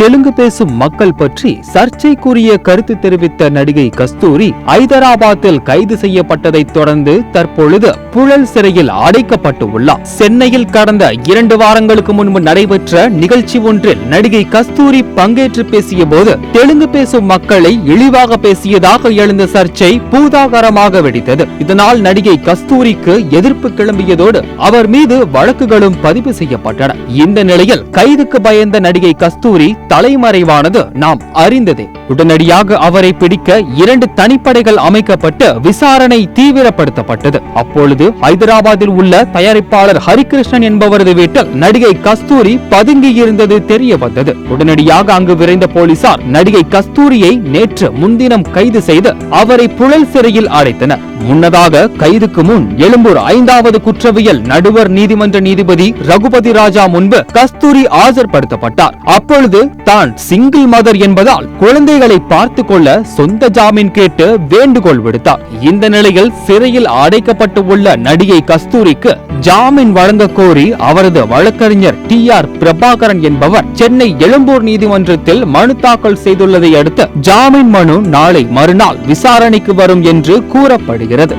தெலுங்கு பேசும் மக்கள் பற்றி சர்ச்சைக்குரிய கருத்து தெரிவித்த நடிகை கஸ்தூரி ஐதராபாத்தில் கைது செய்யப்பட்டதைத் தொடர்ந்து தற்பொழுது புழல் சிறையில் அடைக்கப்பட்டு உள்ளார். சென்னையில் கடந்த 2 வாரங்களுக்கு முன்பு நடைபெற்ற நிகழ்ச்சி ஒன்றில் நடிகை கஸ்தூரி பங்கேற்று பேசிய போது தெலுங்கு பேசும் மக்களை இழிவாக பேசியதாக எழுந்த சர்ச்சை பூதாகரமாக வெடித்தது. இதனால் நடிகை கஸ்தூரிக்கு எதிர்ப்பு கிளம்பியதோடு அவர் மீது வழக்குகளும் பதிவு செய்யப்பட்டன. இந்த நிலையில் கைதுக்கு பயந்த நடிகை கஸ்தூரி தலைமறைவானது நாம் அறிந்ததே. உடனடியாக அவரை பிடிக்க 2 தனிப்படைகள் அமைக்கப்பட்டு விசாரணை தீவிரப்படுத்தப்பட்டது. அப்பொழுது ஹைதராபாத்தில் உள்ள தயாரிப்பாளர் ஹரிகிருஷ்ணன் என்பவரது வீட்டில் நடிகை கஸ்தூரி பதுங்கி இருந்தது தெரிய வந்தது. உடனடியாக அங்கு விரைந்த போலீசார் நடிகை கஸ்தூரியை நேற்று முன்தினம் கைது செய்து அவரை புழல் சிறையில் அடைத்தனர். முன்னதாக கைதுக்கு முன் எழும்பூர் 5வது குற்றவியல் நடுவர் நீதிமன்ற நீதிபதி ரகுபதி ராஜா முன்பு கஸ்தூரி ஆஜர்படுத்தப்பட்டார். அப்பொழுது தான் சிங்கிள் மதர் என்பதால் குழந்தைகளை பார்த்து கொள்ள சொந்த ஜாமீன் கேட்டு வேண்டுகோள் விடுத்தார். இந்த நிலையில் சிறையில் அடைக்கப்பட்டு உள்ள நடிகை கஸ்தூரிக்கு ஜாமீன் வழங்க கோரி அவரது வழக்கறிஞர் TR பிரபாகரன் என்பவர் சென்னை எழும்பூர் நீதிமன்றத்தில் மனு தாக்கல் செய்துள்ளதை அடுத்து ஜாமீன் மனு நாளை மறுநாள் விசாரணைக்கு வரும் என்று கூறப்படுகிறது.